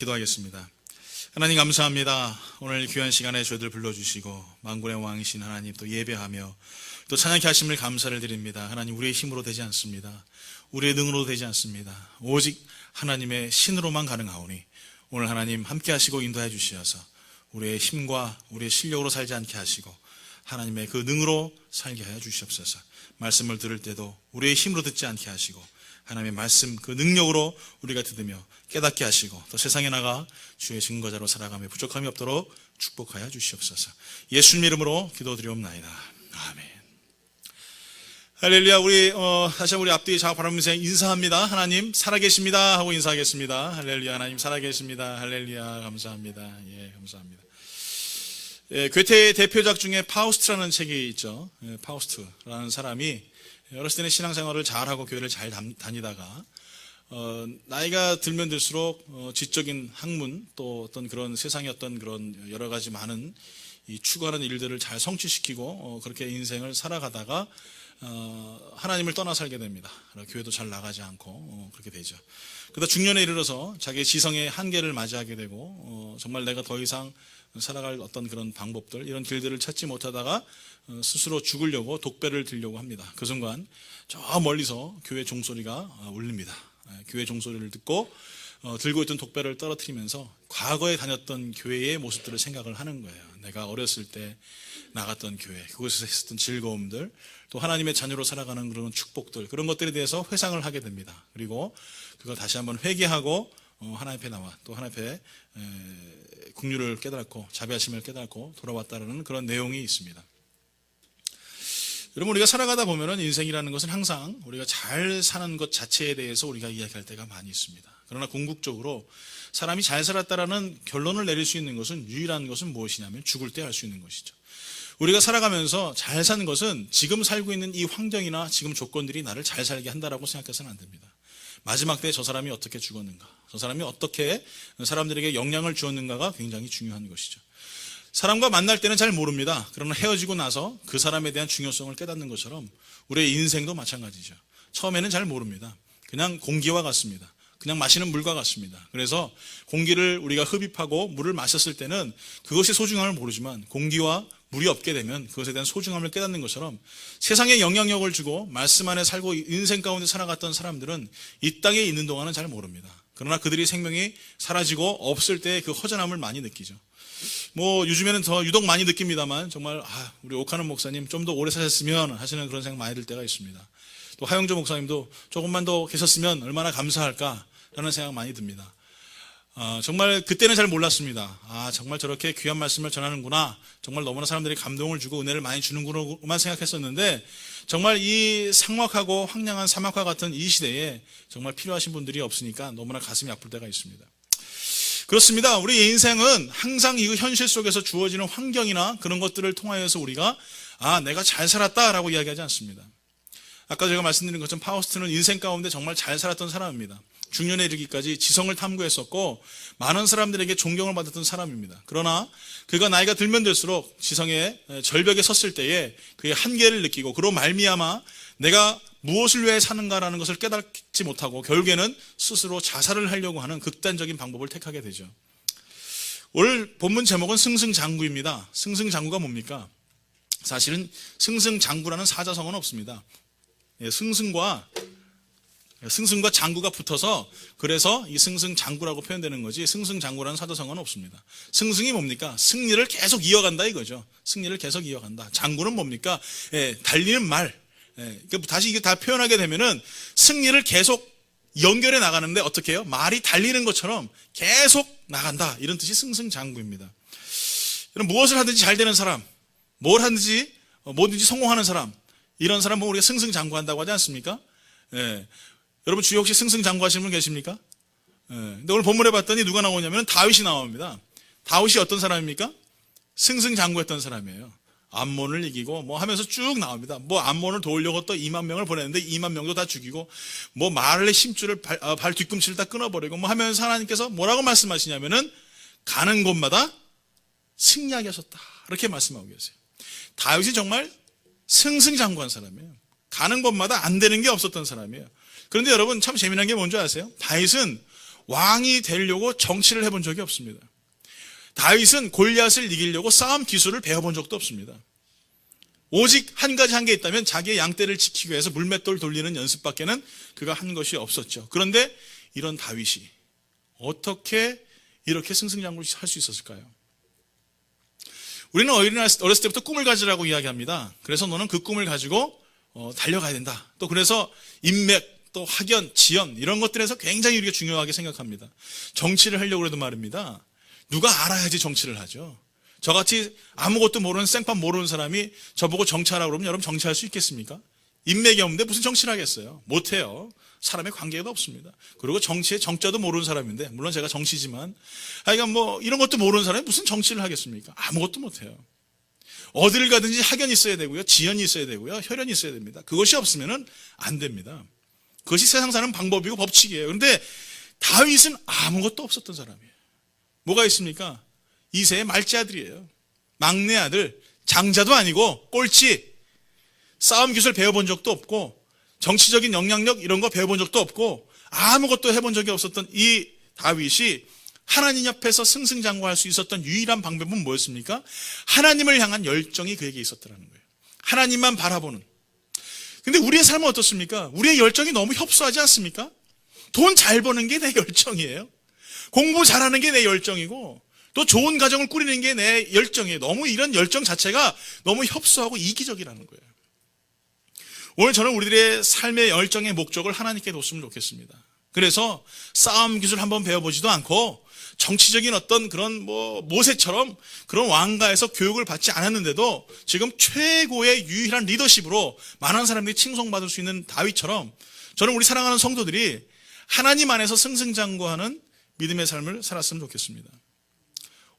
기도하겠습니다. 하나님 감사합니다. 오늘 귀한 시간에 저희들 불러주시고 만군의 왕이신 하나님 또 예배하며 또 찬양케 하심을 감사를 드립니다. 하나님 우리의 힘으로 되지 않습니다. 우리의 능으로 되지 않습니다. 오직 하나님의 신으로만 가능하오니 오늘 하나님 함께 하시고 인도해 주시어서 우리의 힘과 우리의 실력으로 살지 않게 하시고 하나님의 그 능으로 살게 하여 주시옵소서. 말씀을 들을 때도 우리의 힘으로 듣지 않게 하시고 하나님의 말씀 그 능력으로 우리가 듣으며 깨닫게 하시고 또 세상에 나가 주의 증거자로 살아가며 부족함이 없도록 축복하여 주시옵소서. 예수님 이름으로 기도드리옵나이다. 아멘. 할렐루야. 우리 다시 한번 우리 앞뒤 좌우 바라보면서 인사합니다. 하나님 살아계십니다 하고 인사하겠습니다. 할렐루야. 하나님 살아계십니다. 할렐루야. 감사합니다. 예, 감사합니다. 예, 괴테의 대표작 중에 파우스트라는 책이 있죠. 예, 파우스트라는 사람이 어렸을 때는 신앙생활을 잘하고 교회를 잘 다니다가 나이가 들면 들수록 지적인 학문 또 어떤 그런 세상의 어떤 그런 여러 가지 많은 이 추구하는 일들을 잘 성취시키고 그렇게 인생을 살아가다가 하나님을 떠나 살게 됩니다. 교회도 잘 나가지 않고 그렇게 되죠. 그러다 중년에 이르러서 자기의 지성의 한계를 맞이하게 되고 정말 내가 더 이상 살아갈 어떤 그런 방법들 이런 길들을 찾지 못하다가 스스로 죽으려고 독배를 들려고 합니다. 그 순간 저 멀리서 교회 종소리가 울립니다. 교회 종소리를 듣고 들고 있던 독배를 떨어뜨리면서 과거에 다녔던 교회의 모습들을 생각을 하는 거예요. 내가 어렸을 때 나갔던 교회, 그곳에서 있었던 즐거움들, 또 하나님의 자녀로 살아가는 그런 축복들, 그런 것들에 대해서 회상을 하게 됩니다. 그리고 그걸 다시 한번 회개하고 하나님 앞에 나와 또 하나님 앞에 긍휼을 깨닫고 자비하심을 깨닫고 돌아왔다는 그런 내용이 있습니다. 여러분, 우리가 살아가다 보면은 인생이라는 것은 항상 우리가 잘 사는 것 자체에 대해서 우리가 이야기할 때가 많이 있습니다. 그러나 궁극적으로 사람이 잘 살았다라는 결론을 내릴 수 있는 것은 유일한 것은 무엇이냐면 죽을 때 할 수 있는 것이죠. 우리가 살아가면서 잘 사는 것은 지금 살고 있는 이 환경이나 지금 조건들이 나를 잘 살게 한다라고 생각해서는 안 됩니다. 마지막 때에 저 사람이 어떻게 죽었는가, 저 사람이 어떻게 사람들에게 영향을 주었는가가 굉장히 중요한 것이죠. 사람과 만날 때는 잘 모릅니다. 그러나 헤어지고 나서 그 사람에 대한 중요성을 깨닫는 것처럼 우리의 인생도 마찬가지죠. 처음에는 잘 모릅니다. 그냥 공기와 같습니다. 그냥 마시는 물과 같습니다. 그래서 공기를 우리가 흡입하고 물을 마셨을 때는 그것의 소중함을 모르지만 공기와 물이 없게 되면 그것에 대한 소중함을 깨닫는 것처럼 세상에 영향력을 주고 말씀 안에 살고 인생 가운데 살아갔던 사람들은 이 땅에 있는 동안은 잘 모릅니다. 그러나 그들이 생명이 사라지고 없을 때 그 허전함을 많이 느끼죠. 요즘에는 더 유독 많이 느낍니다만 정말 우리 옥하는 목사님 좀 더 오래 사셨으면 하시는 그런 생각 많이 들 때가 있습니다. 또 하영조 목사님도 조금만 더 계셨으면 얼마나 감사할까라는 생각 많이 듭니다. 정말 그때는 잘 몰랐습니다. 정말 저렇게 귀한 말씀을 전하는구나, 정말 너무나 사람들이 감동을 주고 은혜를 많이 주는구나만 생각했었는데 정말 이 삭막하고 황량한 사막과 같은 이 시대에 정말 필요하신 분들이 없으니까 너무나 가슴이 아플 때가 있습니다. 그렇습니다. 우리 인생은 항상 이 현실 속에서 주어지는 환경이나 그런 것들을 통하여서 우리가 내가 잘 살았다라고 이야기하지 않습니다. 아까 제가 말씀드린 것처럼 파우스트는 인생 가운데 정말 잘 살았던 사람입니다. 중년에 이르기까지 지성을 탐구했었고 많은 사람들에게 존경을 받았던 사람입니다. 그러나 그가 나이가 들면 들수록 지성의 절벽에 섰을 때에 그의 한계를 느끼고 그로 말미암아 내가 무엇을 위해 사는가라는 것을 깨닫지 못하고 결국에는 스스로 자살을 하려고 하는 극단적인 방법을 택하게 되죠. 오늘 본문 제목은 승승장구입니다. 승승장구가 뭡니까? 사실은 승승장구라는 사자성어는 없습니다. 승승과 장구가 붙어서 그래서 이 승승장구라고 표현되는 거지 승승장구라는 사자성어는 없습니다. 승승이 뭡니까? 승리를 계속 이어간다 이거죠. 승리를 계속 이어간다. 장구는 뭡니까? 달리는 말. 다시 이게 다 표현하게 되면은 승리를 계속 연결해 나가는데 어떻게 해요? 말이 달리는 것처럼 계속 나간다. 이런 뜻이 승승장구입니다. 여러분, 무엇을 하든지 잘 되는 사람, 뭘 하든지 뭐든지 성공하는 사람, 이런 사람 보면 우리가 승승장구한다고 하지 않습니까? 여러분 주위에 혹시 승승장구하시는 분 계십니까? 근데 오늘 본문에 봤더니 누가 나오냐면 다윗이 나옵니다. 다윗이 어떤 사람입니까? 승승장구했던 사람이에요. 암몬을 이기고 하면서 쭉 나옵니다. 암몬을 도우려고 또 2만 명을 보냈는데 2만 명도 다 죽이고 말의 심줄을 발 뒤꿈치를 다 끊어버리고 하면서 하나님께서 뭐라고 말씀하시냐면은 가는 곳마다 승리하게 하셨다. 이렇게 말씀하고 계세요. 다윗이 정말 승승장구한 사람이에요. 가는 곳마다 안 되는 게 없었던 사람이에요. 그런데 여러분 참 재미난 게 뭔지 아세요? 다윗은 왕이 되려고 정치를 해본 적이 없습니다. 다윗은 골리앗을 이기려고 싸움 기술을 배워본 적도 없습니다. 오직 한 가지 한 게 있다면 자기의 양떼를 지키기 위해서 물맷돌 돌리는 연습밖에는 그가 한 것이 없었죠. 그런데 이런 다윗이 어떻게 이렇게 승승장구를 할 수 있었을까요? 우리는 어렸을 때부터 꿈을 가지라고 이야기합니다. 그래서 너는 그 꿈을 가지고 달려가야 된다. 또 그래서 인맥, 또 학연, 지연 이런 것들에서 굉장히 우리가 중요하게 생각합니다. 정치를 하려고 해도 말입니다. 누가 알아야지 정치를 하죠. 저같이 아무것도 모르는 생판 모르는 사람이 저보고 정치하라고 그러면 여러분 정치할 수 있겠습니까? 인맥이 없는데 무슨 정치를 하겠어요? 못해요. 사람의 관계가 없습니다. 그리고 정치의 정자도 모르는 사람인데, 물론 제가 정치지만, 하여간 뭐 이런 것도 모르는 사람이 무슨 정치를 하겠습니까? 아무것도 못해요. 어디를 가든지 학연이 있어야 되고요, 지연이 있어야 되고요, 혈연이 있어야 됩니다. 그것이 없으면은 안 됩니다. 그것이 세상 사는 방법이고 법칙이에요. 그런데 다윗은 아무것도 없었던 사람이에요. 뭐가 있습니까? 이세의 말째 아들이에요. 막내 아들, 장자도 아니고 꼴찌, 싸움 기술 배워본 적도 없고 정치적인 영향력 이런 거 배워본 적도 없고 아무것도 해본 적이 없었던 이 다윗이 하나님 앞에서 승승장구할 수 있었던 유일한 방법은 뭐였습니까? 하나님을 향한 열정이 그에게 있었다는 거예요. 하나님만 바라보는. 근데 우리의 삶은 어떻습니까? 우리의 열정이 너무 협소하지 않습니까? 돈 잘 버는 게 내 열정이에요. 공부 잘하는 게 내 열정이고 또 좋은 가정을 꾸리는 게 내 열정이에요. 너무 이런 열정 자체가 너무 협소하고 이기적이라는 거예요. 오늘 저는 우리들의 삶의 열정의 목적을 하나님께 뒀으면 좋겠습니다. 그래서 싸움 기술 한번 배워보지도 않고 정치적인 어떤 그런 모세처럼 그런 왕가에서 교육을 받지 않았는데도 지금 최고의 유일한 리더십으로 많은 사람들이 칭송받을 수 있는 다윗처럼 저는 우리 사랑하는 성도들이 하나님 안에서 승승장구하는 믿음의 삶을 살았으면 좋겠습니다.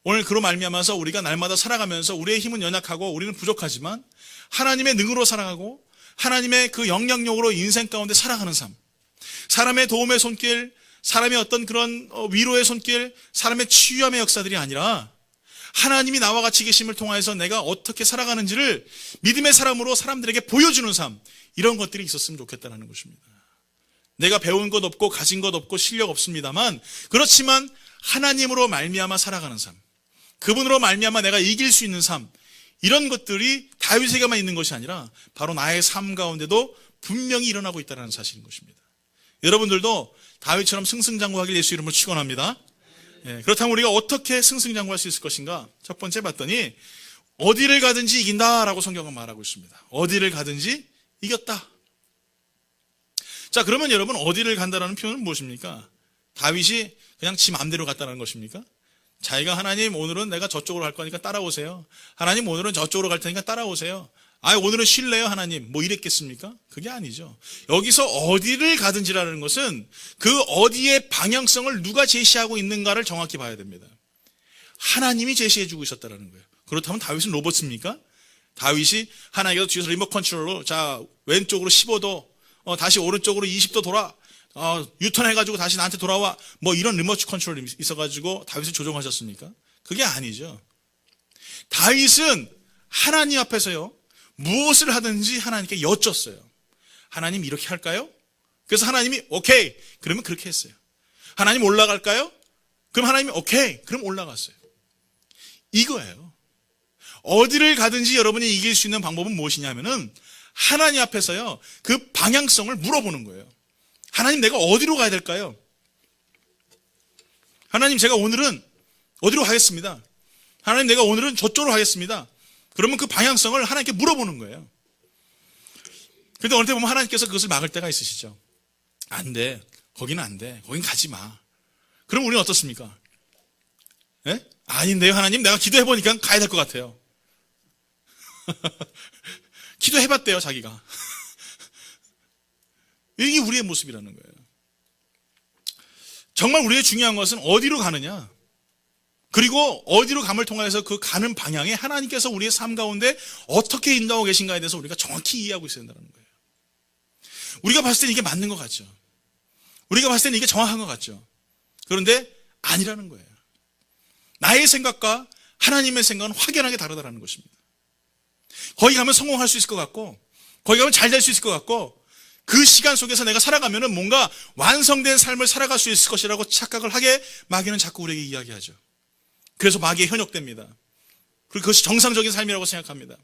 오늘 그로 말미암아서 우리가 날마다 살아가면서 우리의 힘은 연약하고 우리는 부족하지만 하나님의 능으로 살아가고 하나님의 그 영향력으로 인생 가운데 살아가는 삶, 사람의 도움의 손길, 사람의 어떤 그런 위로의 손길, 사람의 치유함의 역사들이 아니라 하나님이 나와 같이 계심을 통하여서 내가 어떻게 살아가는지를 믿음의 사람으로 사람들에게 보여주는 삶, 이런 것들이 있었으면 좋겠다는 것입니다. 내가 배운 것 없고 가진 것 없고 실력 없습니다만 그렇지만 하나님으로 말미암아 살아가는 삶, 그분으로 말미암아 내가 이길 수 있는 삶, 이런 것들이 다윗에게만 있는 것이 아니라 바로 나의 삶 가운데도 분명히 일어나고 있다는 사실인 것입니다. 여러분들도 다윗처럼 승승장구하길 예수 이름으로 축원합니다. 그렇다면 우리가 어떻게 승승장구할 수 있을 것인가? 첫 번째 봤더니 어디를 가든지 이긴다라고 성경은 말하고 있습니다. 어디를 가든지 이겼다. 자, 그러면 여러분 어디를 간다라는 표현은 무엇입니까? 다윗이 그냥 지 마음대로 갔다는 것입니까? 자기가 하나님 오늘은 내가 저쪽으로 갈 거니까 따라오세요. 하나님 오늘은 저쪽으로 갈 테니까 따라오세요. 오늘은 쉴래요 하나님, 뭐 이랬겠습니까? 그게 아니죠. 여기서 어디를 가든지라는 것은 그 어디의 방향성을 누가 제시하고 있는가를 정확히 봐야 됩니다. 하나님이 제시해주고 있었다는 거예요. 그렇다면 다윗은 로봇입니까? 다윗이 하나님께서 뒤에서 리모컨 컨트롤로 자 왼쪽으로 15도 다시 오른쪽으로 20도 돌아 유턴해가지고 다시 나한테 돌아와 뭐 이런 리모트 컨트롤이 있어가지고 다윗을 조종하셨습니까? 그게 아니죠. 다윗은 하나님 앞에서요 무엇을 하든지 하나님께 여쭸어요. 하나님 이렇게 할까요? 그래서 하나님이 오케이 그러면 그렇게 했어요. 하나님 올라갈까요? 그럼 하나님이 오케이 그럼 올라갔어요. 이거예요. 어디를 가든지 여러분이 이길 수 있는 방법은 무엇이냐면은 하나님 앞에서요 그 방향성을 물어보는 거예요. 하나님 내가 어디로 가야 될까요? 하나님 제가 오늘은 어디로 가겠습니다. 하나님 내가 오늘은 저쪽으로 가겠습니다. 그러면 그 방향성을 하나님께 물어보는 거예요. 그런데 어느 때 보면 하나님께서 그것을 막을 때가 있으시죠. 안 돼. 거기는 안 돼. 거긴 가지 마. 그럼 우리는 어떻습니까? 예? 아닌데요 하나님 내가 기도해보니까 가야 될 것 같아요. 기도해봤대요 자기가. 이게 우리의 모습이라는 거예요. 정말 우리의 중요한 것은 어디로 가느냐, 그리고 어디로 감을 통해서 그 가는 방향에 하나님께서 우리의 삶 가운데 어떻게 인도하고 계신가에 대해서 우리가 정확히 이해하고 있어야 된다는 거예요. 우리가 봤을 때는 이게 맞는 것 같죠. 우리가 봤을 때는 이게 정확한 것 같죠. 그런데 아니라는 거예요. 나의 생각과 하나님의 생각은 확연하게 다르다는 것입니다. 거기 가면 성공할 수 있을 것 같고 거기 가면 잘 될 수 있을 것 같고 그 시간 속에서 내가 살아가면은 뭔가 완성된 삶을 살아갈 수 있을 것이라고 착각을 하게 마귀는 자꾸 우리에게 이야기하죠. 그래서 마귀에 현혹됩니다. 그리고 그것이 정상적인 삶이라고 생각합니다.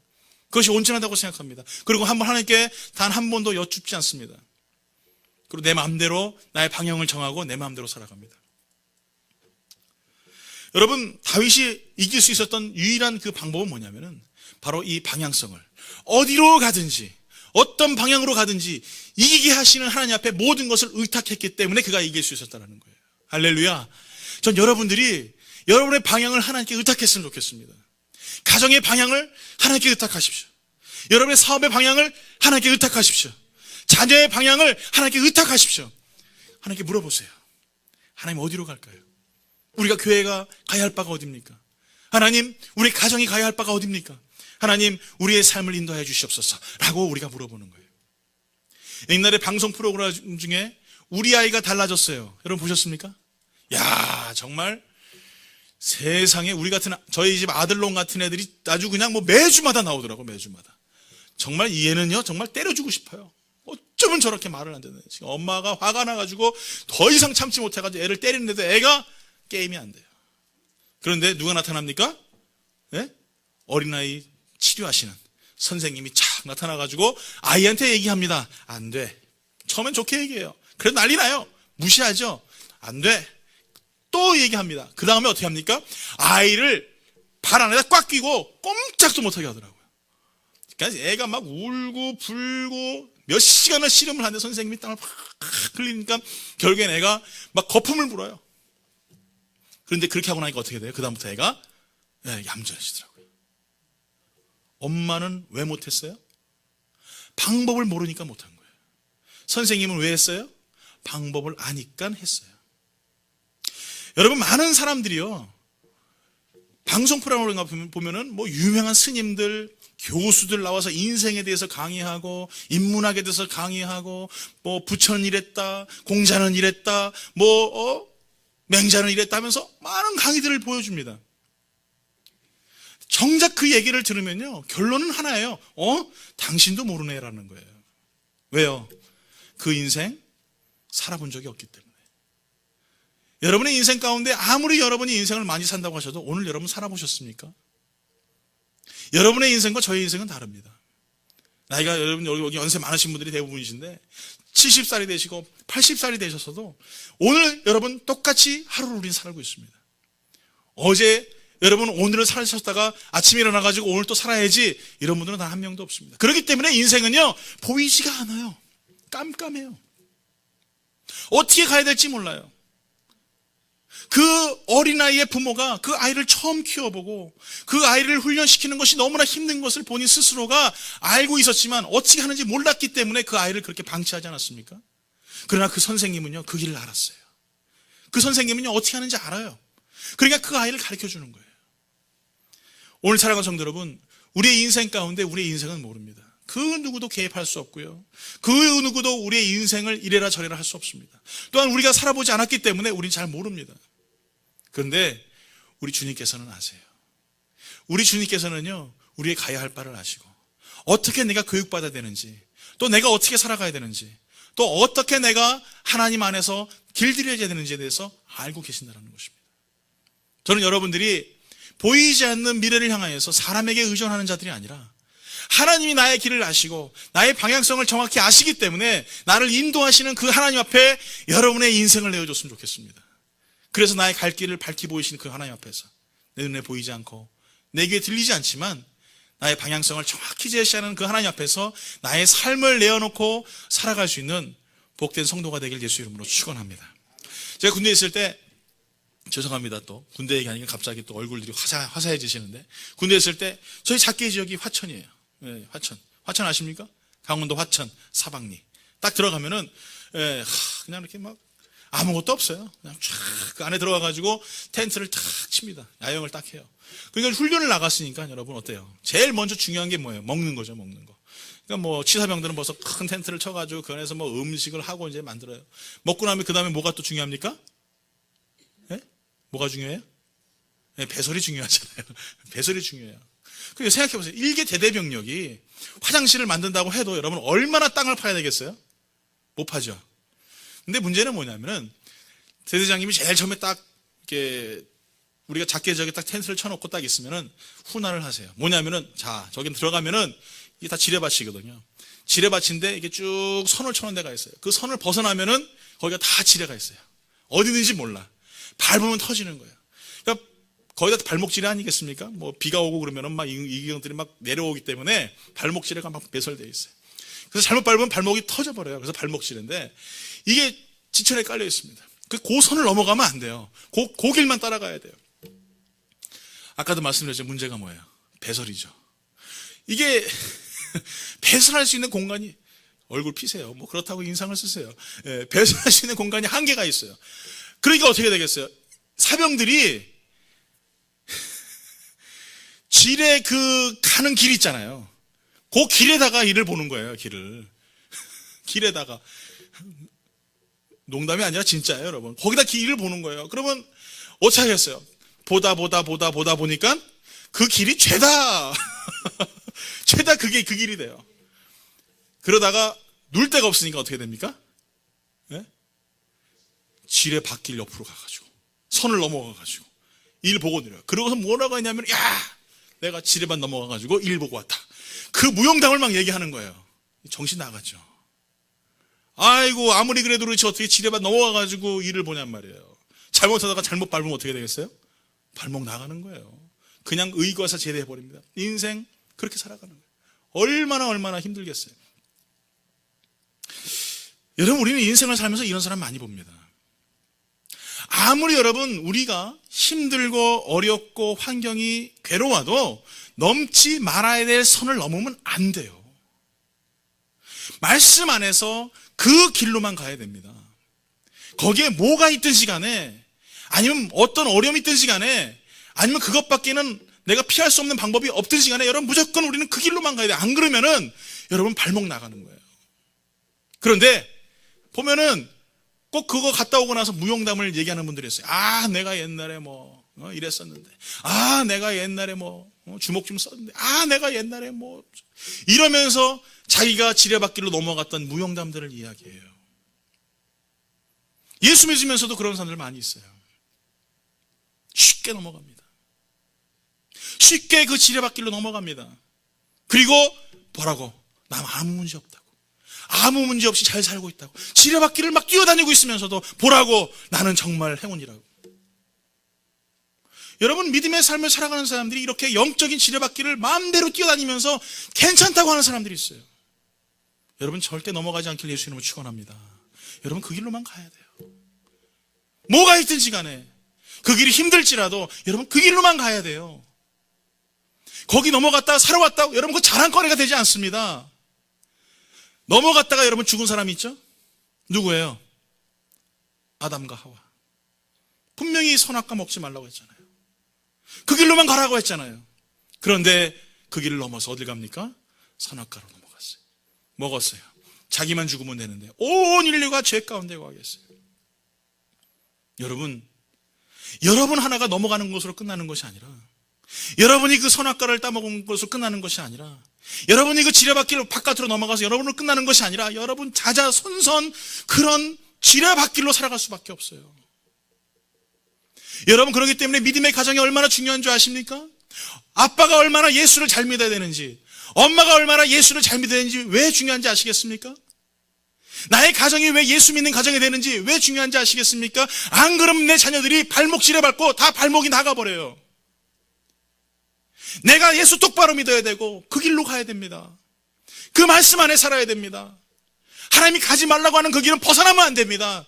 그것이 온전하다고 생각합니다. 그리고 한번 하나님께 단 한 번도 여쭙지 않습니다. 그리고 내 마음대로 나의 방향을 정하고 내 마음대로 살아갑니다. 여러분, 다윗이 이길 수 있었던 유일한 그 방법은 뭐냐면은 바로 이 방향성을, 어디로 가든지 어떤 방향으로 가든지 이기게 하시는 하나님 앞에 모든 것을 의탁했기 때문에 그가 이길 수 있었다는 거예요. 할렐루야. 전 여러분들이 여러분의 방향을 하나님께 의탁했으면 좋겠습니다. 가정의 방향을 하나님께 의탁하십시오. 여러분의 사업의 방향을 하나님께 의탁하십시오. 자녀의 방향을 하나님께 의탁하십시오. 하나님께 물어보세요. 하나님 어디로 갈까요? 우리가 교회가 가야 할 바가 어디입니까? 하나님, 우리 가정이 가야 할 바가 어디입니까? 하나님, 우리의 삶을 인도해 주시옵소서 라고 우리가 물어보는 거예요. 옛날에 방송 프로그램 중에 우리 아이가 달라졌어요. 여러분 보셨습니까? 야, 정말 세상에 우리 같은, 저희 집 아들놈 같은 애들이 아주 그냥 뭐 매주마다 나오더라고. 매주마다. 정말 이 애는요 정말 때려주고 싶어요. 어쩌면 저렇게 말을 안 듣는, 지금 엄마가 화가 나가지고 더 이상 참지 못해가지고 애를 때리는데도 애가 게임이 안 돼요. 그런데 누가 나타납니까? 네? 어린아이 치료하시는 선생님이 착 나타나가지고 아이한테 얘기합니다. 안 돼. 처음엔 좋게 얘기해요. 그래도 난리 나요. 무시하죠. 안 돼. 또 얘기합니다. 그 다음에 어떻게 합니까? 아이를 발 안에다 꽉 끼고 꼼짝도 못하게 하더라고요. 그러니까 애가 막 울고 불고 몇 시간을 씨름을 하는데 선생님이 땀을 팍 흘리니까 결국엔 애가 막 거품을 불어요. 그런데 그렇게 하고 나니까 어떻게 돼요? 그 다음부터 애가 얌전해지더라고요. 엄마는 왜 못했어요? 방법을 모르니까 못한 거예요. 선생님은 왜 했어요? 방법을 아니까 했어요. 여러분, 많은 사람들이요, 방송 프로그램 보면은 뭐 유명한 스님들, 교수들 나와서 인생에 대해서 강의하고 인문학에 대해서 강의하고 뭐 부처는 이랬다, 공자는 이랬다, 맹자는 이랬다 하면서 많은 강의들을 보여줍니다. 정작 그 얘기를 들으면요 결론은 하나예요. 당신도 모르네라는 거예요. 왜요? 그 인생 살아본 적이 없기 때문에. 여러분의 인생 가운데 아무리 여러분이 인생을 많이 산다고 하셔도 오늘 여러분 살아보셨습니까? 여러분의 인생과 저의 인생은 다릅니다. 나이가 여러분 여기 연세 많으신 분들이 대부분이신데 70살이 되시고 80살이 되셨어도 오늘 여러분 똑같이 하루를 우린 살고 있습니다. 어제 여러분 오늘을 사셨다가 아침에 일어나가지고 오늘 또 살아야지 이런 분들은 단 한 명도 없습니다. 그렇기 때문에 인생은요 보이지가 않아요. 깜깜해요. 어떻게 가야 될지 몰라요. 그 어린아이의 부모가 그 아이를 처음 키워보고 그 아이를 훈련시키는 것이 너무나 힘든 것을 본인 스스로가 알고 있었지만 어떻게 하는지 몰랐기 때문에 그 아이를 그렇게 방치하지 않았습니까? 그러나 그 선생님은요 그 길을 알았어요. 그 선생님은요 어떻게 하는지 알아요. 그러니까 그 아이를 가르쳐주는 거예요. 오늘 사랑하는 성도 여러분, 우리의 인생 가운데 우리의 인생은 모릅니다. 그 누구도 개입할 수 없고요, 그 누구도 우리의 인생을 이래라 저래라 할 수 없습니다. 또한 우리가 살아보지 않았기 때문에 우리는 잘 모릅니다. 그런데 우리 주님께서는 아세요. 우리 주님께서는요 우리의 가야 할 바를 아시고 어떻게 내가 교육받아야 되는지, 또 내가 어떻게 살아가야 되는지, 또 어떻게 내가 하나님 안에서 길들여야 되는지에 대해서 알고 계신다는 것입니다. 저는 여러분들이 보이지 않는 미래를 향하여서 사람에게 의존하는 자들이 아니라 하나님이 나의 길을 아시고 나의 방향성을 정확히 아시기 때문에 나를 인도하시는 그 하나님 앞에 여러분의 인생을 내어줬으면 좋겠습니다. 그래서 나의 갈 길을 밝히 보이시는 그 하나님 앞에서 내 눈에 보이지 않고 내 귀에 들리지 않지만 나의 방향성을 정확히 제시하는 그 하나님 앞에서 나의 삶을 내어놓고 살아갈 수 있는 복된 성도가 되길 예수 이름으로 축원합니다. 제가 군대에 있을 때, 죄송합니다, 또 군대 얘기하니까 갑자기 또 얼굴들이 화사해지시는데, 군대에 있을 때 저희 작게 지역이 화천이에요. 네, 화천 아십니까? 강원도 화천 사방리 딱 들어가면은 그냥 이렇게 막 아무것도 없어요. 그냥 쫙 그 안에 들어가가지고 텐트를 탁 칩니다. 야영을 딱 해요. 그러니까 훈련을 나갔으니까 여러분 어때요? 제일 먼저 중요한 게 뭐예요? 먹는 거죠, 먹는 거. 그러니까 뭐 치사병들은 벌써 큰 텐트를 쳐가지고 그 안에서 뭐 음식을 하고 이제 만들어요. 먹고 나면 그 다음에 뭐가 또 중요합니까? 네? 뭐가 중요해요? 네, 배설이 중요하잖아요. 배설이 중요해요. 그러니까 생각해보세요. 일개 대대병력이 화장실을 만든다고 해도 여러분 얼마나 땅을 파야 되겠어요? 못 파죠. 근데 문제는 뭐냐면은 대대장님이 제일 처음에 딱 이렇게 우리가 작게 저기 딱 텐트를 쳐놓고 딱 있으면은 훈화를 하세요. 뭐냐면은 자 저기 들어가면은 이게 다 지뢰밭이거든요. 지뢰밭인데 이게 쭉 선을 쳐놓은 데가 있어요. 그 선을 벗어나면은 거기가 다 지뢰가 있어요. 어디든지 몰라. 밟으면 터지는 거예요. 그러니까 거의 다 발목 지뢰 아니겠습니까? 뭐 비가 오고 그러면은 막 이경들이 막 내려오기 때문에 발목 지뢰가 막 배설되어 있어요. 그래서 잘못 밟으면 발목이 터져버려요. 그래서 발목 지뢰인데 이게 지천에 깔려 있습니다. 그 선을 넘어가면 안 돼요. 그 길만 따라가야 돼요. 아까도 말씀드렸죠. 문제가 뭐예요? 배설이죠. 이게 배설할 수 있는 공간이 얼굴 피세요. 뭐 그렇다고 인상을 쓰세요. 예, 배설할 수 있는 공간이 한계가 있어요. 그러니까 어떻게 되겠어요? 사병들이 지뢰 가는 길 있잖아요. 그 길에다가 일을 보는 거예요. 길에다가 농담이 아니라 진짜예요, 여러분. 거기다 길을 보는 거예요. 그러면 어떻게 하겠어요? 보다 보니까 그 길이 죄다 죄다 그게 그 길이 돼요. 그러다가 눌 데가 없으니까 어떻게 됩니까? 네? 지뢰 밭길 옆으로 가가지고 선을 넘어가가지고 일 보고 내려요. 그러고서 뭐라고 하냐면 야 내가 지뢰밭 넘어가가지고 일 보고 왔다. 그 무용담을 막 얘기하는 거예요. 정신 나갔죠. 아이고 아무리 그래도 그렇지 어떻게 지뢰밭 넘어가가지고 일을 보냔 말이에요. 잘못하다가 잘못 밟으면 어떻게 되겠어요? 발목 나가는 거예요. 그냥 의거사 제대해버립니다. 인생 그렇게 살아가는 거예요. 얼마나 힘들겠어요. 여러분 우리는 인생을 살면서 이런 사람 많이 봅니다. 아무리 여러분 우리가 힘들고 어렵고 환경이 괴로워도 넘지 말아야 될 선을 넘으면 안 돼요. 말씀 안에서 그 길로만 가야 됩니다. 거기에 뭐가 있든 시간에 아니면 어떤 어려움이 있든 시간에 아니면 그것밖에는 내가 피할 수 없는 방법이 없든 시간에 여러분 무조건 우리는 그 길로만 가야 돼요. 안 그러면은 여러분 발목 나가는 거예요. 그런데 보면은 꼭 그거 갔다 오고 나서 무용담을 얘기하는 분들이 있어요. 아 내가 옛날에 뭐 이랬었는데 아 내가 옛날에 뭐 주먹 좀 썼는데 아 내가 옛날에 뭐 이러면서 자기가 지뢰밭길로 넘어갔던 무용담들을 이야기해요. 예수 믿으면서도 그런 사람들 많이 있어요. 쉽게 넘어갑니다. 쉽게 그 지뢰밭길로 넘어갑니다. 그리고 뭐라고? 난 아무 문제 없다고. 아무 문제 없이 잘 살고 있다고. 지뢰밭길을 막 뛰어다니고 있으면서도 보라고 나는 정말 행운이라고. 여러분 믿음의 삶을 살아가는 사람들이 이렇게 영적인 지뢰밭길을 마음대로 뛰어다니면서 괜찮다고 하는 사람들이 있어요. 여러분 절대 넘어가지 않길 예수 이름으로 축원합니다. 여러분 그 길로만 가야 돼요. 뭐가 있든지 간에 그 길이 힘들지라도 여러분 그 길로만 가야 돼요. 거기 넘어갔다가 살아왔다고 여러분 그 자랑거리가 되지 않습니다. 넘어갔다가 여러분 죽은 사람이 있죠? 누구예요? 아담과 하와. 분명히 선악과 먹지 말라고 했잖아요. 그 길로만 가라고 했잖아요. 그런데 그 길을 넘어서 어딜 갑니까? 선악과로 넘어갔어요. 먹었어요. 자기만 죽으면 되는데 온 인류가 죄 가운데 가겠어요. 여러분 하나가 넘어가는 것으로 끝나는 것이 아니라 여러분이 그 선악과를 따먹은 것으로 끝나는 것이 아니라 여러분이 그 지뢰밭길 바깥으로 넘어가서 여러분으로 끝나는 것이 아니라 여러분 자자손손 그런 지뢰밭길로 살아갈 수밖에 없어요. 여러분 그렇기 때문에 믿음의 가정이 얼마나 중요한 줄 아십니까? 아빠가 얼마나 예수를 잘 믿어야 되는지 엄마가 얼마나 예수를 잘 믿어야 되는지 왜 중요한지 아시겠습니까? 나의 가정이 왜 예수 믿는 가정이 되는지 왜 중요한지 아시겠습니까? 안 그러면 내 자녀들이 발목 지뢰밟고 다 발목이 나가버려요. 내가 예수 똑바로 믿어야 되고 그 길로 가야 됩니다. 그 말씀 안에 살아야 됩니다. 하나님이 가지 말라고 하는 그 길은 벗어나면 안 됩니다.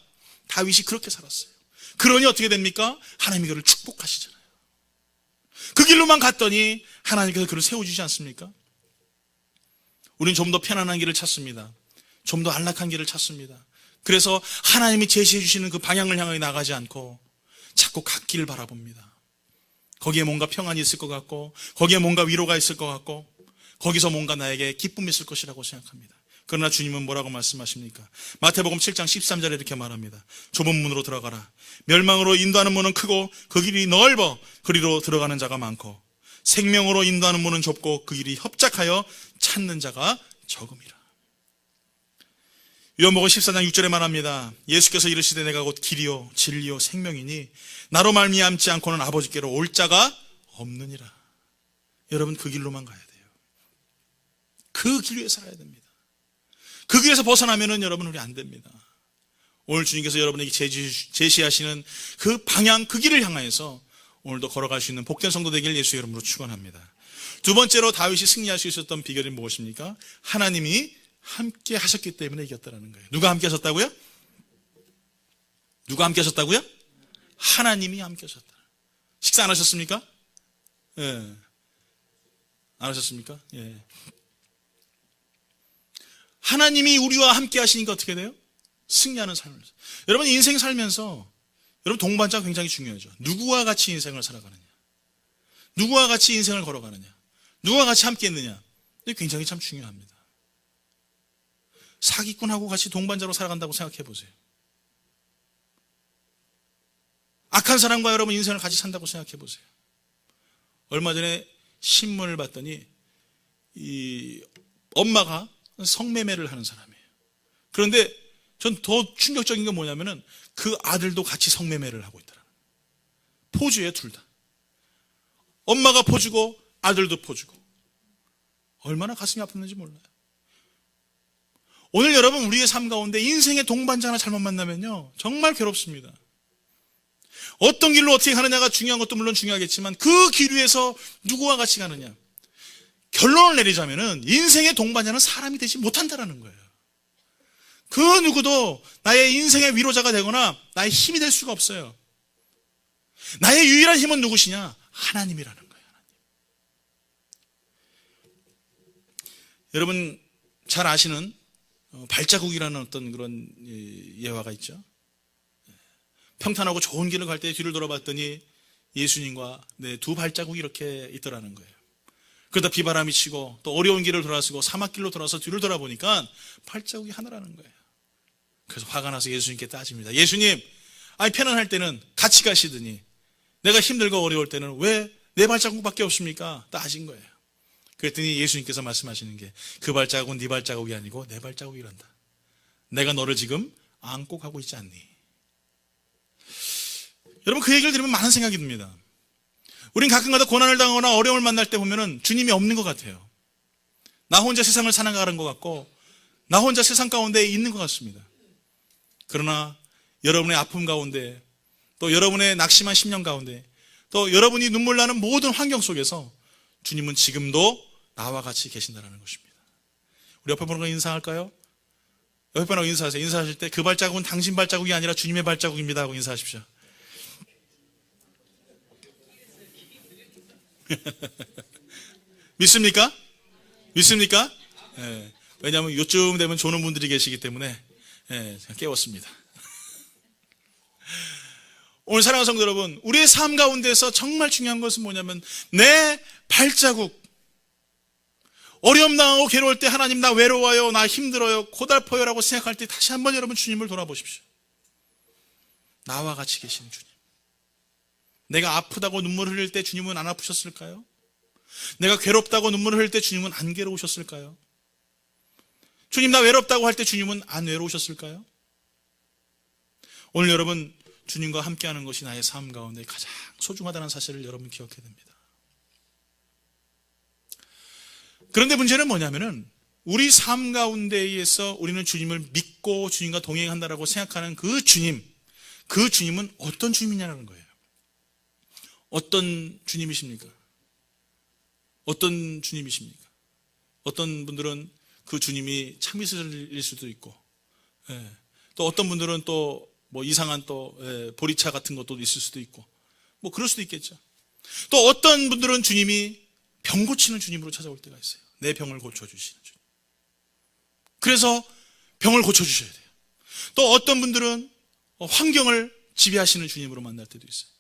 다윗이 그렇게 살았어요. 그러니 어떻게 됩니까? 하나님이 그를 축복하시잖아요. 그 길로만 갔더니 하나님께서 그를 세워주지 않습니까? 우리는 좀 더 편안한 길을 찾습니다. 좀 더 안락한 길을 찾습니다. 그래서 하나님이 제시해 주시는 그 방향을 향해 나가지 않고 자꾸 갓길을 바라봅니다. 거기에 뭔가 평안이 있을 것 같고 거기에 뭔가 위로가 있을 것 같고 거기서 뭔가 나에게 기쁨이 있을 것이라고 생각합니다. 그러나 주님은 뭐라고 말씀하십니까? 마태복음 7장 13절에 이렇게 말합니다. 좁은 문으로 들어가라. 멸망으로 인도하는 문은 크고 그 길이 넓어 그리로 들어가는 자가 많고 생명으로 인도하는 문은 좁고 그 길이 협착하여 찾는 자가 적음이라. 요한복음 14장 6절에 말합니다. 예수께서 이르시되 내가 곧 길이요 진리요 생명이니 나로 말미암지 않고는 아버지께로 올 자가 없느니라. 여러분 그 길로만 가야 돼요. 그 길 위에 살아야 됩니다. 그 길에서 벗어나면은 여러분 우리 안 됩니다. 오늘 주님께서 여러분에게 제시하시는 그 방향, 그 길을 향하여서 오늘도 걸어갈 수 있는 복된 성도 되길 예수의 이름으로 축원합니다. 두 번째로 다윗이 승리할 수 있었던 비결이 무엇입니까? 하나님이 함께 하셨기 때문에 이겼다는 거예요. 누가 함께 하셨다고요? 누가 함께 하셨다고요? 하나님이 함께 하셨다. 식사 안 하셨습니까? 예. 안 하셨습니까? 예. 하나님이 우리와 함께 하시니까 어떻게 돼요? 승리하는 삶을. 여러분 인생 살면서 여러분 동반자가 굉장히 중요하죠. 누구와 같이 인생을 살아가느냐, 누구와 같이 인생을 걸어가느냐, 누구와 같이 함께 있느냐, 이게 굉장히 참 중요합니다. 사기꾼하고 같이 동반자로 살아간다고 생각해 보세요. 악한 사람과 여러분 인생을 같이 산다고 생각해 보세요. 얼마 전에 신문을 봤더니 이 엄마가 성매매를 하는 사람이에요. 그런데 전 더 충격적인 건 뭐냐면은 그 아들도 같이 성매매를 하고 있더라고요. 포주예요, 둘 다. 엄마가 포주고 아들도 포주고. 얼마나 가슴이 아팠는지 몰라요. 오늘 여러분 우리의 삶 가운데 인생의 동반자 하나 잘못 만나면요 정말 괴롭습니다. 어떤 길로 어떻게 가느냐가 중요한 것도 물론 중요하겠지만 그 길 위에서 누구와 같이 가느냐, 결론을 내리자면은 인생의 동반자는 사람이 되지 못한다라는 거예요. 그 누구도 나의 인생의 위로자가 되거나 나의 힘이 될 수가 없어요. 나의 유일한 힘은 누구시냐? 하나님이라는 거예요. 하나님. 여러분 잘 아시는 발자국이라는 어떤 그런 예화가 있죠. 평탄하고 좋은 길을 갈 때 뒤를 돌아봤더니 예수님과 두 발자국이 이렇게 있더라는 거예요. 그러다 비바람이 치고 또 어려운 길을 돌아서고 사막길로 돌아서 뒤를 돌아보니까 발자국이 하나라는 거예요. 그래서 화가 나서 예수님께 따집니다. 예수님, 아니 편안할 때는 같이 가시더니 내가 힘들고 어려울 때는 왜 내 발자국밖에 없습니까? 따진 거예요. 그랬더니 예수님께서 말씀하시는 게 그 발자국은 네 발자국이 아니고 내 발자국이란다. 내가 너를 지금 안고 가고 있지 않니? 여러분 그 얘기를 들으면 많은 생각이 듭니다. 우린 가끔가다 고난을 당하거나 어려움을 만날 때 보면은 주님이 없는 것 같아요. 나 혼자 세상을 살아가는 것 같고 나 혼자 세상 가운데 있는 것 같습니다. 그러나 여러분의 아픔 가운데 또 여러분의 낙심한 심령 가운데 또 여러분이 눈물 나는 모든 환경 속에서 주님은 지금도 나와 같이 계신다는 것입니다. 우리 옆에 보는 거 인사할까요? 옆에 보는 거 인사하세요. 인사하실 때 그 발자국은 당신 발자국이 아니라 주님의 발자국입니다 하고 인사하십시오. 믿습니까? 믿습니까? 네. 왜냐하면 요쯤 되면 조는 분들이 계시기 때문에 깨웠습니다. 오늘 사랑하는 성도 여러분, 우리의 삶 가운데서 정말 중요한 것은 뭐냐면 내 발자국, 어려움 당하고 괴로울 때 하나님 나 외로워요, 나 힘들어요, 고달퍼요 라고 생각할 때 다시 한번 여러분 주님을 돌아보십시오. 나와 같이 계신 주님. 내가 아프다고 눈물 흘릴 때 주님은 안 아프셨을까요? 내가 괴롭다고 눈물 흘릴 때 주님은 안 괴로우셨을까요? 주님 나 외롭다고 할 때 주님은 안 외로우셨을까요? 오늘 여러분 주님과 함께하는 것이 나의 삶 가운데 가장 소중하다는 사실을 여러분 기억해야 됩니다. 그런데 문제는 뭐냐면은 우리 삶 가운데에서 우리는 주님을 믿고 주님과 동행한다라고 생각하는 그 주님은 어떤 주님이냐는 거예요. 어떤 주님이십니까? 어떤 주님이십니까? 어떤 분들은 그 주님이 참이슬일 수도 있고, 또 어떤 분들은 또 뭐 이상한 또 보리차 같은 것도 있을 수도 있고, 뭐 그럴 수도 있겠죠. 또 어떤 분들은 주님이 병 고치는 주님으로 찾아올 때가 있어요. 내 병을 고쳐주시는 주님. 그래서 병을 고쳐주셔야 돼요. 또 어떤 분들은 환경을 지배하시는 주님으로 만날 때도 있어요.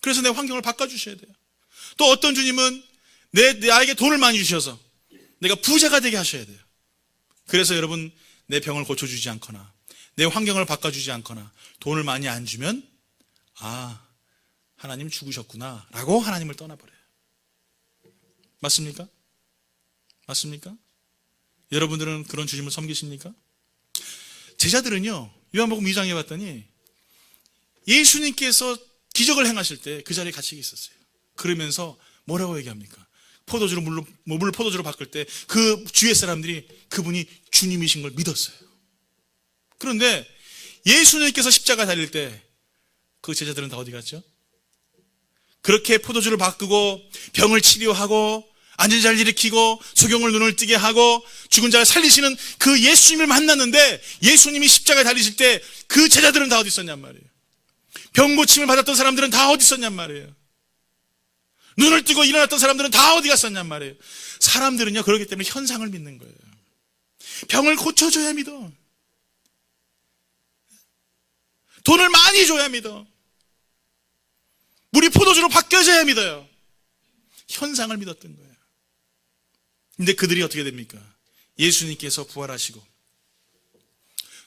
그래서 내 환경을 바꿔주셔야 돼요. 또 어떤 주님은 나에게 돈을 많이 주셔서 내가 부자가 되게 하셔야 돼요. 그래서 여러분 내 병을 고쳐주지 않거나 내 환경을 바꿔주지 않거나 돈을 많이 안 주면 하나님 죽으셨구나 라고 하나님을 떠나버려요. 맞습니까? 맞습니까? 여러분들은 그런 주님을 섬기십니까? 제자들은요, 요한복음 2장에 봤더니 예수님께서 기적을 행하실 때 그 자리에 같이 있었어요. 그러면서 뭐라고 얘기합니까? 물을 포도주로 바꿀 때 그 주위의 사람들이 그분이 주님이신 걸 믿었어요. 그런데 예수님께서 십자가 달릴 때 그 제자들은 다 어디 갔죠? 그렇게 포도주를 바꾸고 병을 치료하고 앉은 자를 일으키고 소경을 눈을 뜨게 하고 죽은 자를 살리시는 그 예수님을 만났는데, 예수님이 십자가에 달리실 때 그 제자들은 다 어디 있었냔 말이에요. 병 고침을 받았던 사람들은 다 어디 있었냔 말이에요. 눈을 뜨고 일어났던 사람들은 다 어디 갔었냔 말이에요. 사람들은요, 그렇기 때문에 현상을 믿는 거예요. 병을 고쳐줘야 믿어. 돈을 많이 줘야 믿어. 물이 포도주로 바뀌어져야 믿어요. 현상을 믿었던 거예요. 근데 그들이 어떻게 됩니까? 예수님께서 부활하시고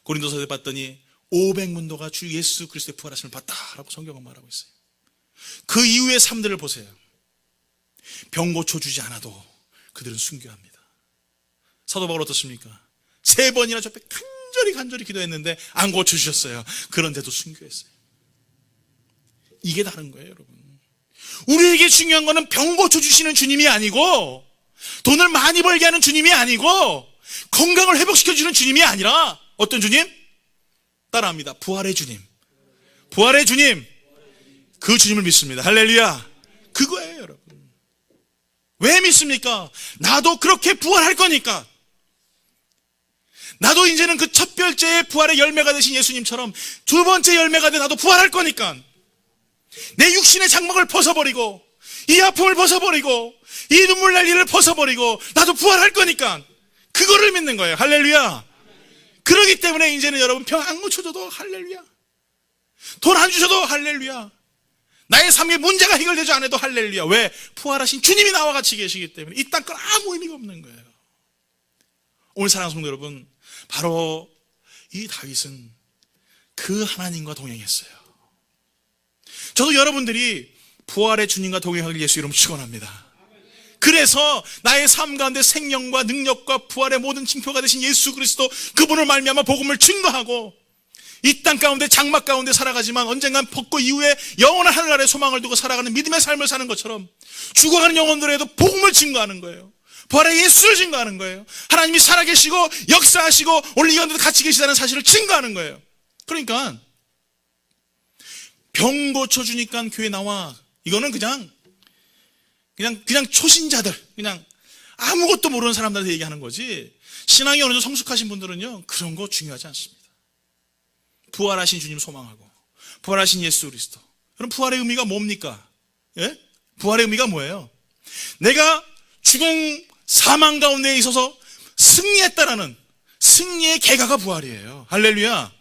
고린도서에 봤더니 500문도가 주 예수 그리스도의 부활하심을 봤다라고 성경은 말하고 있어요. 그 이후의 삶들을 보세요. 병 고쳐주지 않아도 그들은 순교합니다. 사도 바울 어떻습니까? 3번이나 저때 간절히 기도했는데 안 고쳐주셨어요. 그런데도 순교했어요. 이게 다른 거예요, 여러분. 우리에게 중요한 거는 병 고쳐주시는 주님이 아니고, 돈을 많이 벌게 하는 주님이 아니고, 건강을 회복시켜주는 주님이 아니라 어떤 주님? 따라합니다. 부활의 주님. 부활의 주님. 그 주님을 믿습니다. 할렐루야. 그거예요, 여러분. 왜 믿습니까? 나도 그렇게 부활할 거니까. 나도 이제는 그 첫 별째의 부활의 열매가 되신 예수님처럼 두 번째 열매가 돼 나도 부활할 거니까. 내 육신의 장막을 벗어버리고, 이 아픔을 벗어버리고, 이 눈물 날 일을 벗어버리고 나도 부활할 거니까 그거를 믿는 거예요. 할렐루야. 그러기 때문에 이제는 여러분 병 안 고쳐줘도 할렐루야, 돈 안 주셔도 할렐루야, 나의 삶의 문제가 해결되지 않아도 할렐루야. 왜? 부활하신 주님이 나와 같이 계시기 때문에 이 땅 건 아무 의미가 없는 거예요. 오늘 사랑하는 성도 여러분, 바로 이 다윗은 그 하나님과 동행했어요. 저도 여러분들이 부활의 주님과 동행하길 예수 이름 축원합니다. 그래서 나의 삶 가운데 생명과 능력과 부활의 모든 징표가 되신 예수 그리스도, 그분을 말미암아 복음을 증거하고 이 땅 가운데 장막 가운데 살아가지만 언젠간 벗고 이후에 영원한 하늘나라의 소망을 두고 살아가는 믿음의 삶을 사는 것처럼 죽어가는 영혼들에도 복음을 증거하는 거예요. 부활의 예수를 증거하는 거예요. 하나님이 살아계시고 역사하시고 오늘 이 가운데도 같이 계시다는 사실을 증거하는 거예요. 그러니까 병 고쳐주니까 교회 나와, 이거는 그냥 초신자들, 그냥 아무것도 모르는 사람들한테 얘기하는 거지, 신앙이 어느 정도 성숙하신 분들은요 그런 거 중요하지 않습니다. 부활하신 주님 소망하고 부활하신 예수 그리스도. 그럼 부활의 의미가 뭡니까? 예? 부활의 의미가 뭐예요? 내가 죽음 사망 가운데 있어서 승리했다라는 승리의 계가가 부활이에요. 할렐루야.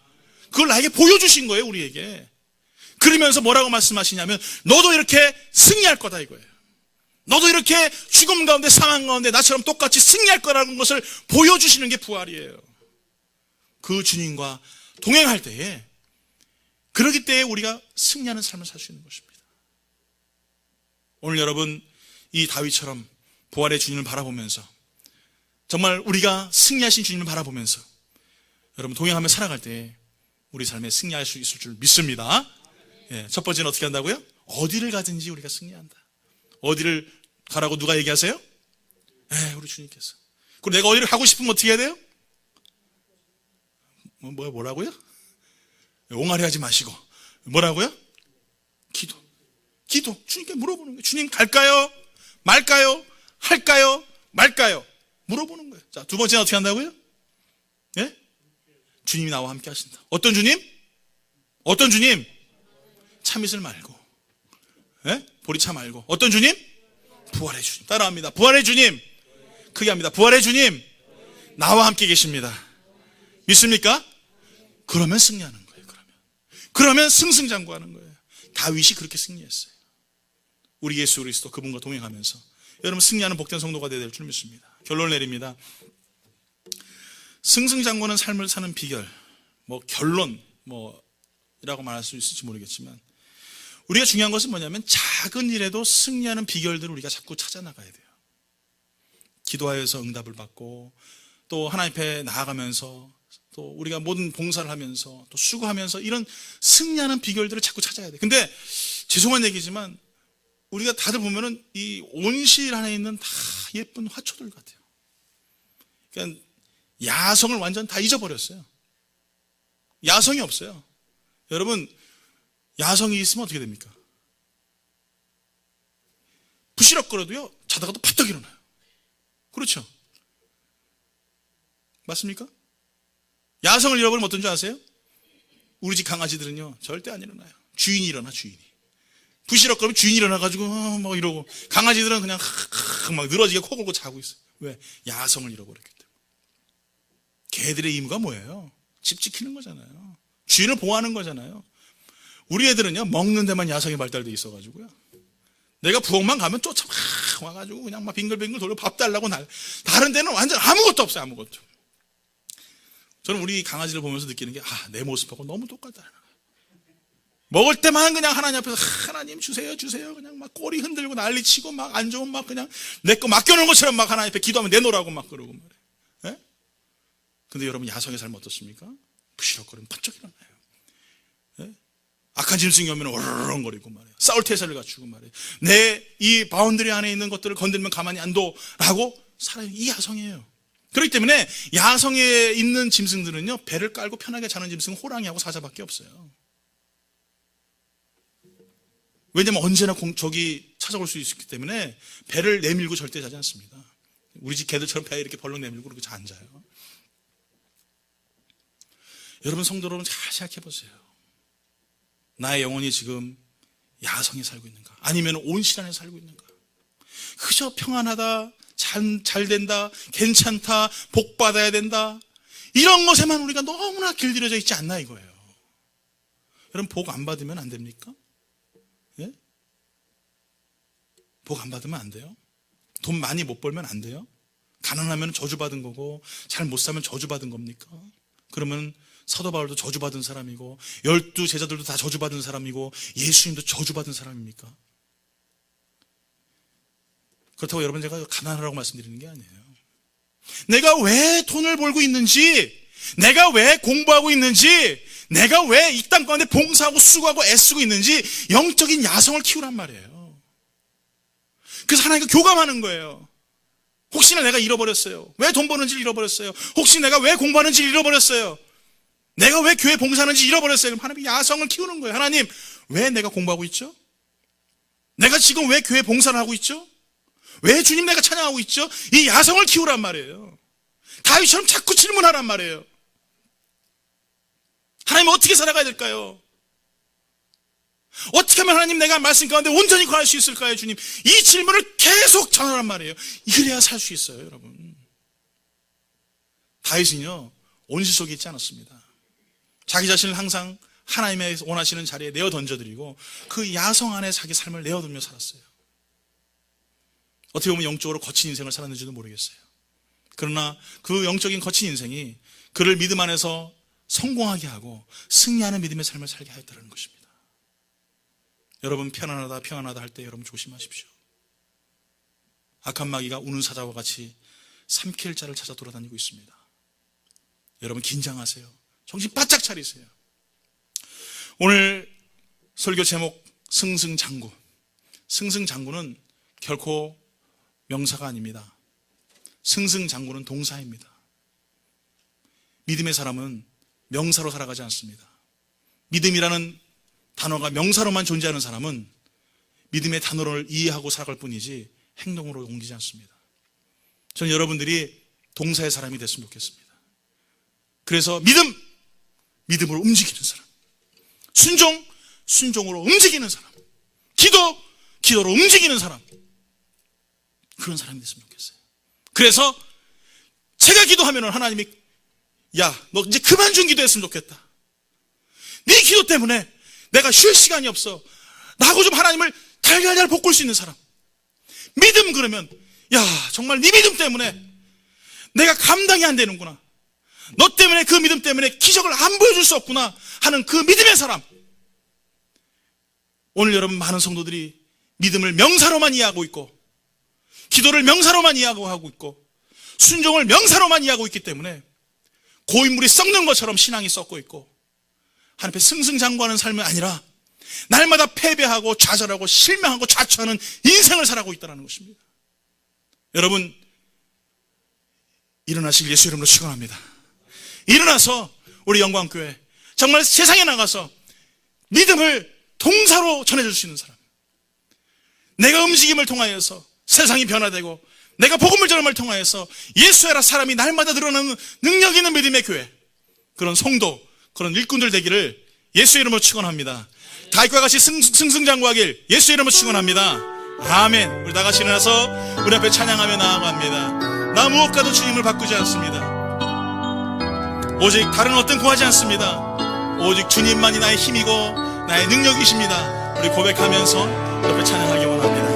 그걸 나에게 보여주신 거예요, 우리에게. 그러면서 뭐라고 말씀하시냐면 너도 이렇게 승리할 거다 이거예요. 너도 이렇게 죽음 가운데 상황 가운데 나처럼 똑같이 승리할 거라는 것을 보여주시는 게 부활이에요. 그 주님과 동행할 때에, 그러기 때에 우리가 승리하는 삶을 살 수 있는 것입니다. 오늘 여러분 이 다윗처럼 부활의 주님을 바라보면서, 정말 우리가 승리하신 주님을 바라보면서 여러분 동행하며 살아갈 때 우리 삶에 승리할 수 있을 줄 믿습니다. 예, 첫 번째는 어떻게 한다고요? 어디를 가든지 우리가 승리한다. 어디를 가라고 누가 얘기하세요? 우리 주님께서. 그리고 내가 어디를 가고 싶으면 어떻게 해야 돼요? 뭐라고요? 옹알이 하지 마시고 뭐라고요? 기도. 주님께 물어보는 거예요. 주님 갈까요? 말까요? 할까요? 말까요? 물어보는 거예요. 자, 두 번째는 어떻게 한다고요? 예? 주님이 나와 함께 하신다. 어떤 주님? 어떤 주님? 참이슬 말고, 예? 보리차 말고. 어떤 주님? 부활의 주님. 따라합니다. 부활의 주님. 크게 합니다. 부활의 주님. 나와 함께 계십니다. 믿습니까? 그러면 승리하는 거예요. 그러면 승승장구하는 거예요. 다윗이 그렇게 승리했어요. 우리 예수 그리스도 그분과 동행하면서 여러분 승리하는 복된 성도가 되어야 될 줄 믿습니다. 결론을 내립니다. 승승장구하는 삶을 사는 비결, 결론이라고 말할 수 있을지 모르겠지만, 우리가 중요한 것은 뭐냐면 작은 일에도 승리하는 비결들을 우리가 자꾸 찾아 나가야 돼요. 기도하여서 응답을 받고 또 하나님 앞에 나아가면서 또 우리가 모든 봉사를 하면서 또 수고하면서 이런 승리하는 비결들을 자꾸 찾아야 돼. 근데 죄송한 얘기지만 우리가 다들 보면은 이 온실 안에 있는 다 예쁜 화초들 같아요. 그러니까 야성을 완전 다 잊어버렸어요. 야성이 없어요. 여러분, 야성이 있으면 어떻게 됩니까? 부시럭거려도요, 자다가도 팍떡 일어나요. 그렇죠? 맞습니까? 야성을 잃어버리면 어떤 줄 아세요? 우리 집 강아지들은요, 절대 안 일어나요. 주인이 일어나, 주인이. 부시럭거리면 주인이 일어나가지고, 막 이러고. 강아지들은 그냥 막 늘어지게 코 골고 자고 있어요. 왜? 야성을 잃어버렸기 때문에. 개들의 의무가 뭐예요? 집 지키는 거잖아요. 주인을 보호하는 거잖아요. 우리 애들은요, 먹는 데만 야성이 발달돼 있어가지고요. 내가 부엌만 가면 쫓아 막 와가지고 그냥 막 빙글빙글 돌고 밥 달라고 다른 데는 완전 아무것도 없어요, 아무것도. 저는 우리 강아지를 보면서 느끼는 게, 내 모습하고 너무 똑같다. 먹을 때만 그냥 하나님 앞에서, 하나님 주세요, 주세요. 그냥 막 꼬리 흔들고 난리 치고 막 안 좋으면 막 그냥 내 거 맡겨놓은 것처럼 막 하나님 앞에 기도하면 내놓으라고 막 그러고 말이에요. 예? 근데 여러분, 야성의 삶 어떻습니까? 부시럭거리면 팍쩍 일어나요. 예? 악한 짐승이 오면 어르렁거리고 말이에요. 싸울 태세를 갖추고 말이에요. 내 이 바운드리 안에 있는 것들을 건들면 가만히 안 둬라고 살아요. 이 야성이에요. 그렇기 때문에 야성에 있는 짐승들은요, 배를 깔고 편하게 자는 짐승은 호랑이하고 사자밖에 없어요. 왜냐면 언제나 적이 찾아올 수 있기 때문에 배를 내밀고 절대 자지 않습니다. 우리 집 개들처럼 배 이렇게 벌렁 내밀고 그렇게 잘 안 자요. 여러분, 성도 여러분, 잘 생각해 보세요. 나의 영혼이 지금 야성에 살고 있는가? 아니면 온실 안에 살고 있는가? 그저 평안하다, 잘 된다, 괜찮다, 복 받아야 된다, 이런 것에만 우리가 너무나 길들여져 있지 않나 이거예요. 여러분, 복 안 받으면 안 됩니까? 예? 복 안 받으면 안 돼요? 돈 많이 못 벌면 안 돼요? 가난하면 저주받은 거고 잘 못 사면 저주받은 겁니까? 그러면 사도 바울도 저주받은 사람이고 12 제자들도 다 저주받은 사람이고 예수님도 저주받은 사람입니까? 그렇다고 여러분, 제가 가난하라고 말씀드리는 게 아니에요. 내가 왜 돈을 벌고 있는지, 내가 왜 공부하고 있는지, 내가 왜 이 땅 가운데 봉사하고 수고하고 애쓰고 있는지 영적인 야성을 키우란 말이에요. 그래서 하나님과 교감하는 거예요. 혹시나 내가 잃어버렸어요. 왜 돈 버는지를 잃어버렸어요. 혹시 내가 왜 공부하는지를 잃어버렸어요. 내가 왜 교회 봉사하는지 잃어버렸어요. 그럼 하나님이 야성을 키우는 거예요. 하나님, 왜 내가 공부하고 있죠? 내가 지금 왜 교회 봉사를 하고 있죠? 왜 주님 내가 찬양하고 있죠? 이 야성을 키우란 말이에요. 다윗처럼 자꾸 질문하란 말이에요. 하나님, 어떻게 살아가야 될까요? 어떻게 하면 하나님 내가 말씀 가운데 온전히 거할 수 있을까요, 주님? 이 질문을 계속 전하란 말이에요. 이래야 살 수 있어요, 여러분. 다윗은요, 온실 속에 있지 않았습니다. 자기 자신을 항상 하나님의 원하시는 자리에 내어 던져드리고 그 야성 안에 자기 삶을 내어두며 살았어요. 어떻게 보면 영적으로 거친 인생을 살았는지도 모르겠어요. 그러나 그 영적인 거친 인생이 그를 믿음 안에서 성공하게 하고 승리하는 믿음의 삶을 살게 하였다는 것입니다. 여러분, 평안하다 할 때 여러분 조심하십시오. 악한 마귀가 우는 사자와 같이 삼킬 자를 찾아 돌아다니고 있습니다. 여러분, 긴장하세요. 정신 바짝 차리세요. 오늘 설교 제목, 승승장구. 승승장구는 결코 명사가 아닙니다. 승승장구는 동사입니다. 믿음의 사람은 명사로 살아가지 않습니다. 믿음이라는 단어가 명사로만 존재하는 사람은 믿음의 단어를 이해하고 살아갈 뿐이지 행동으로 옮기지 않습니다. 저는 여러분들이 동사의 사람이 됐으면 좋겠습니다. 그래서 믿음으로 움직이는 사람, 순종으로 움직이는 사람, 기도로 움직이는 사람, 그런 사람이 됐으면 좋겠어요. 그래서 제가 기도하면 하나님이, 야, 너 이제 그만 좀 기도했으면 좋겠다. 네 기도 때문에 내가 쉴 시간이 없어. 나하고 좀 하나님을 달걀 볶을 수 있는 사람. 믿음, 그러면 야, 정말 네 믿음 때문에 내가 감당이 안 되는구나. 너 때문에, 그 믿음 때문에 기적을 안 보여줄 수 없구나 하는 그 믿음의 사람. 오늘 여러분, 많은 성도들이 믿음을 명사로만 이해하고 있고, 기도를 명사로만 이해하고 있고, 순종을 명사로만 이해하고 있기 때문에 고인물이 썩는 것처럼 신앙이 썩고 있고, 하나님 앞에 승승장구하는 삶이 아니라 날마다 패배하고 좌절하고 실망하고 자초하는 인생을 살아가고 있다는 것입니다. 여러분, 일어나시길 예수 이름으로 축원합니다. 일어나서 우리 영광교회 정말 세상에 나가서 믿음을 동사로 전해줄 수 있는 사람, 내가 움직임을 통하여서 세상이 변화되고 내가 복음을 전함을 통하여서 예수야라 사람이 날마다 늘어나는 능력 있는 믿음의 교회, 그런 성도, 그런 일꾼들 되기를 예수 이름으로 축원합니다. 다윗과 같이 승승장구하길 예수 이름으로 축원합니다. 아멘. 우리 다 같이 일어나서 우리 앞에 찬양하며 나아갑니다. 나 무엇과도 주님을 바꾸지 않습니다. 오직 다른 어떤 구하지 않습니다. 오직 주님만이 나의 힘이고 나의 능력이십니다. 우리 고백하면서 우리 앞에 찬양하기 원합니다.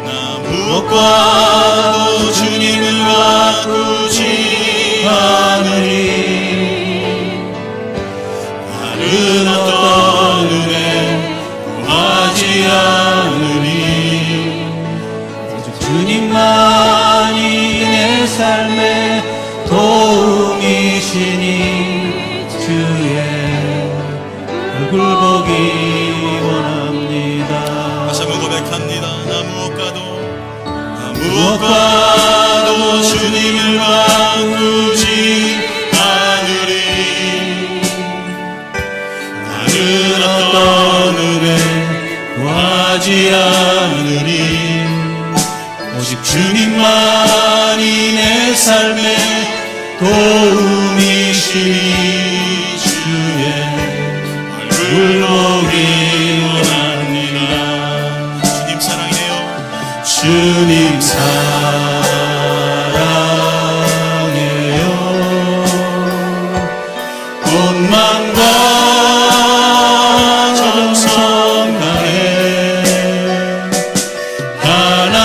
나 무엇과도 주님을 바꾸지 않으리. 다른 어떤 은혜 구하지 않으리. 오직 주님만이 내 삶의 도움이시니 주의 얼굴 보기 원합니다. 다시 한번 고백합니다. 나 무엇과도 주님을 바꾸지 않으리. 다른 어떤 은혜 구하지 않으리. 오직 주님만이 내 삶의 도움이시니 주의 얼굴 보기 원합니다. 주님 사랑해요. 주님 사랑해요. 온 마음과 정성 다해 하나님의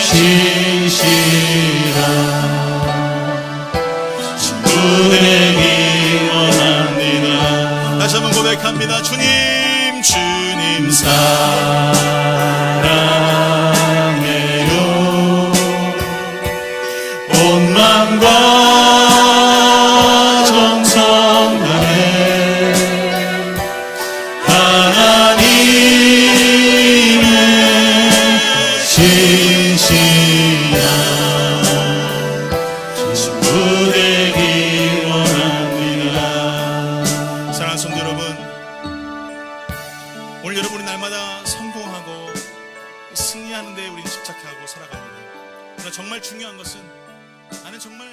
신실한 친구 되기 원합니다. 다시 한번 고백합니다. 주님 사랑해요. 온 마음과 정성 다해 하나님의 신실한 친구 되기 원합니다. 사랑하는 성도 여러분, 오늘 여러분이 날마다 성공하고 승리하는 데 우리는 집착하고 살아갑니다. 그러나 정말 중요한 것은 나는 정말